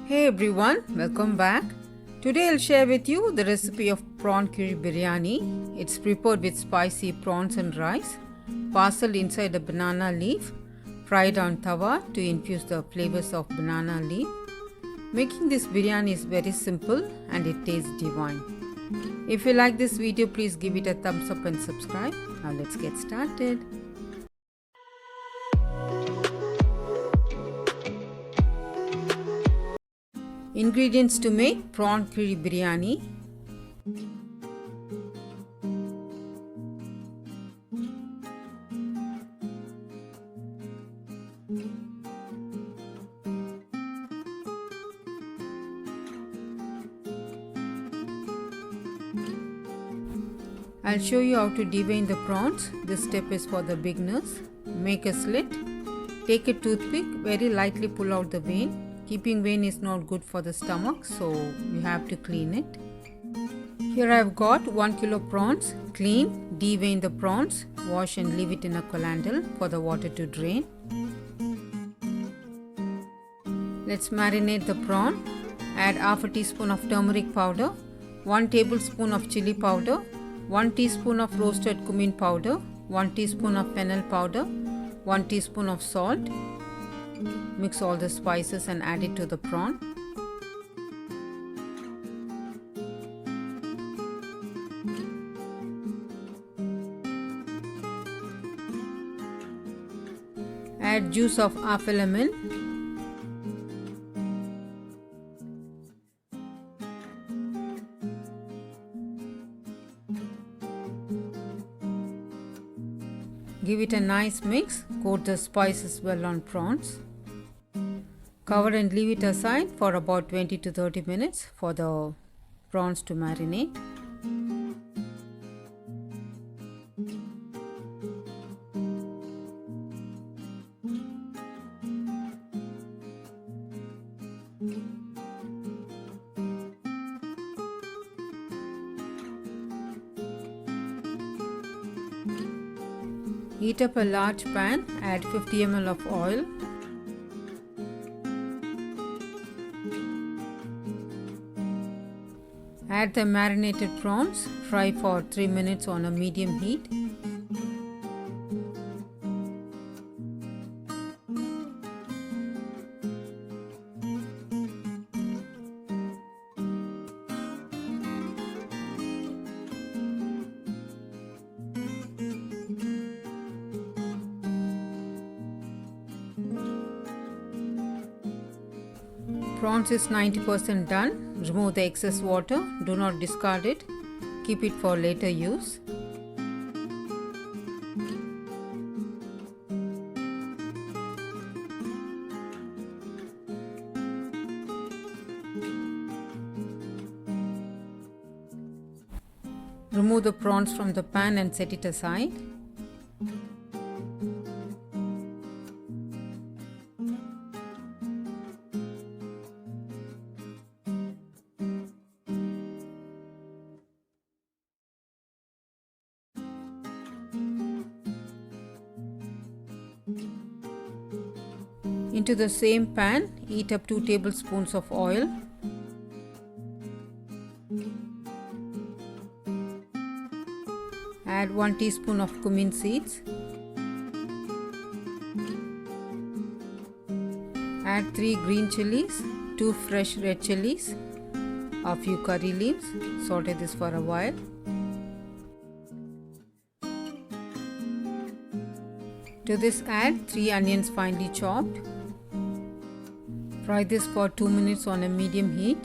Hey everyone, welcome back. Today I'll share with you the recipe of prawn kizhi biryani. It's prepared with spicy prawns and rice, parceled inside a banana leaf, fried on tawa to infuse the flavors of banana leaf. Making this biryani is very simple and it tastes divine. If you like this video, please give it a thumbs up and subscribe. Now let's get started. Ingredients to make prawn kizhi biryani. I'll show you how to devein the prawns. This step is for the beginners. Make a slit. Take a toothpick, very lightly pull out the vein. Keeping vein is not good for the stomach, so you have to clean it. Here I have got 1 kilo prawns. Clean, devein the prawns, wash and leave it in a colander for the water to drain. Let's marinate the prawn. Add half a teaspoon of turmeric powder, 1 tablespoon of chili powder, 1 teaspoon of roasted cumin powder, 1 teaspoon of fennel powder, 1 teaspoon of salt. Mix all the spices and add it to the prawn. Add juice of half a lemon. Give it a nice mix. Coat the spices well on prawns. Cover and leave it aside for about 20 to 30 minutes for the prawns to marinate. Heat up a large pan, add 50 ml of oil. Add the marinated prawns, fry for 3 minutes on a medium heat. Prawns is 90% done. Remove the excess water. Do not discard it. Keep it for later use. Remove the prawns from the pan and set it aside. Into the same pan, heat up 2 tablespoons of oil. Add 1 teaspoon of cumin seeds. Add 3 green chilies, 2 fresh red chilies, a few curry leaves. Saute this for a while. To this add 3 onions finely chopped. Fry this for 2 minutes on a medium heat.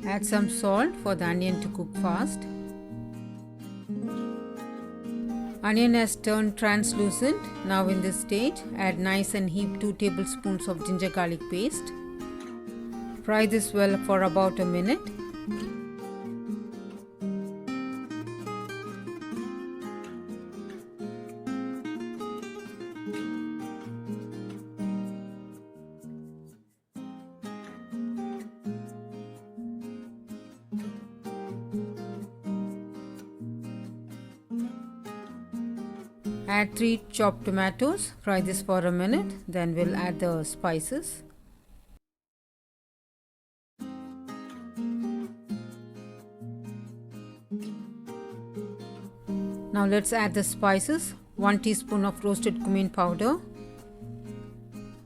Add some salt for the onion to cook fast. Onion has turned translucent. Now in this stage, add nice and heaped 2 tablespoons of ginger garlic paste. Fry this well for about a minute. Add 3 chopped tomatoes. Fry this for a minute. Then we'll add the spices. Now let's add the spices. 1 teaspoon of roasted cumin powder,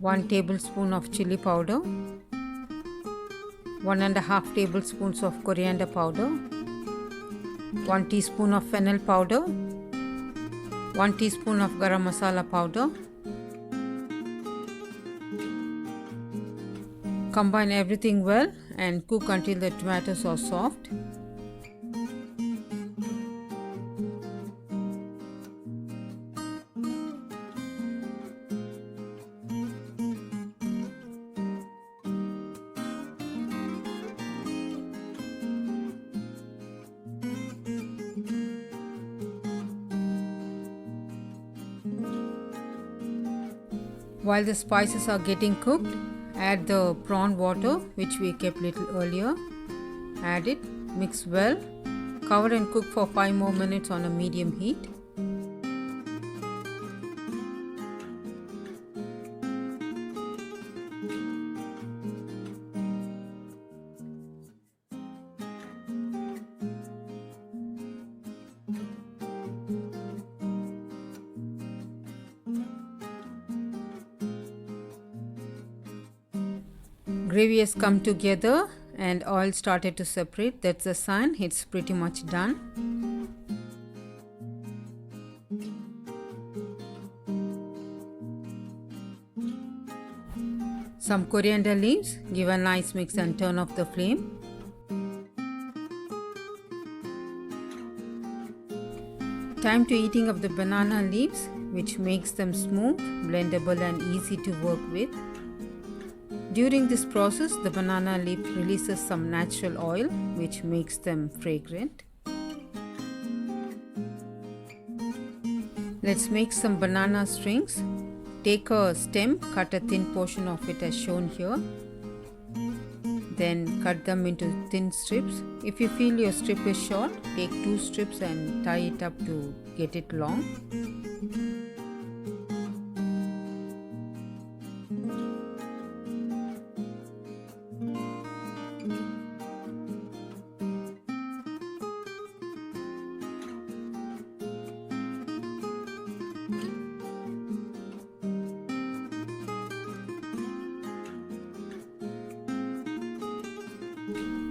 1 tablespoon of chili powder, 1.5 tablespoons of coriander powder, 1 teaspoon of fennel powder, 1 teaspoon of garam masala powder. Combine everything well and cook until the tomatoes are soft. While the spices are getting cooked, add the prawn water which we kept little earlier. Add it, mix well, cover and cook for 5 more minutes on a medium heat. Gravy has come together and oil started to separate. That's the sign it's pretty much done. Some coriander leaves, give a nice mix and turn off the flame. Time to eating of the banana leaves, which makes them smooth, blendable and easy to work with. During this process, the banana leaf releases some natural oil which makes them fragrant. Let's make some banana strings. Take a stem, cut a thin portion of it as shown here. Then cut them into thin strips. If you feel your strip is short, take 2 strips and tie it up to get it long.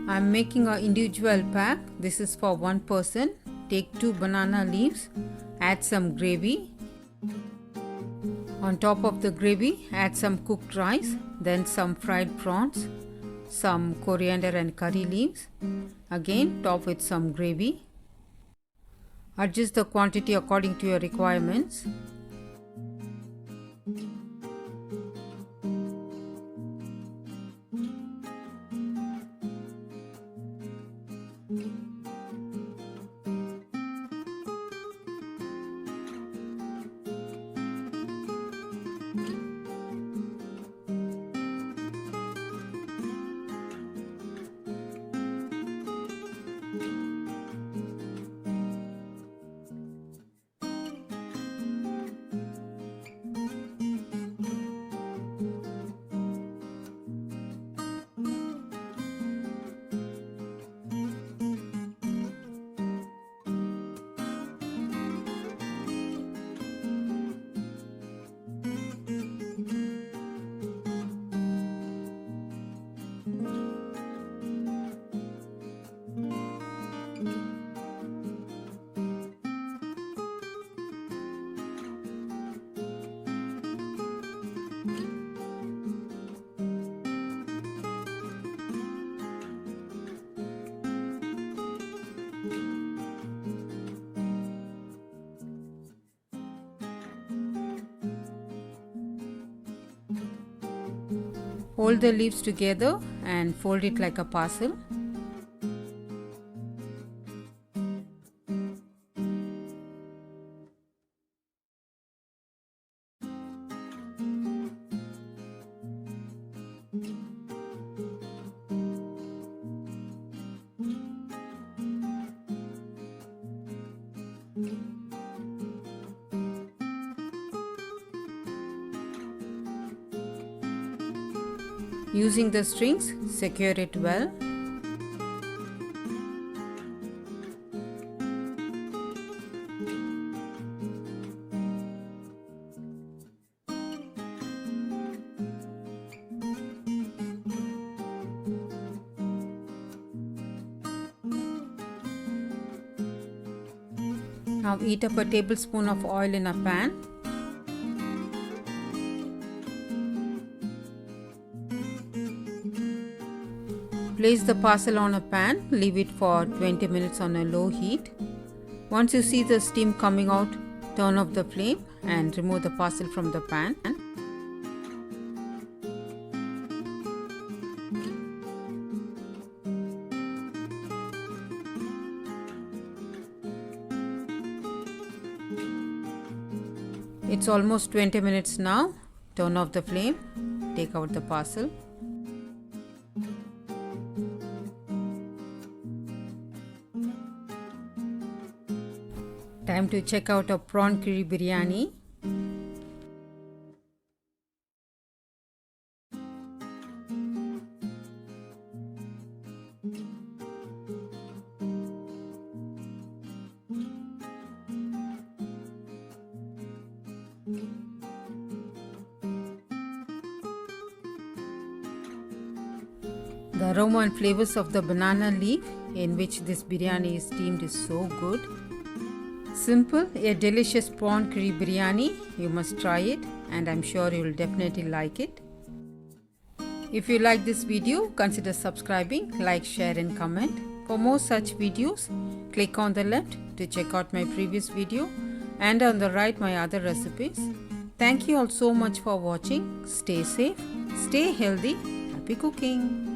I'm making an individual pack. This is for one person. Take 2 banana leaves, add some gravy. On top of the gravy, add some cooked rice, then some fried prawns, some coriander and curry leaves. Again, top with some gravy. Adjust the quantity according to your requirements. Hold the leaves together and fold it like a parcel. Using the strings, secure it well. Now heat up a tablespoon of oil in a pan. Place the parcel on a pan, leave it for 20 minutes on a low heat. Once you see the steam coming out, turn off the flame and remove the parcel from the pan. It's almost 20 minutes now. Turn off the flame, take out the parcel. Time to check out a prawn kizhi biryani. The aroma and flavors of the banana leaf in which this biryani is steamed is so good. Simple yet delicious prawn kizhi biryani. You must try it and I'm sure you will definitely like it. If you like this video, consider subscribing, like, share and comment. For more such videos, click on the left to check out my previous video and on the right my other recipes. Thank you all so much for watching. Stay safe, stay healthy, happy cooking.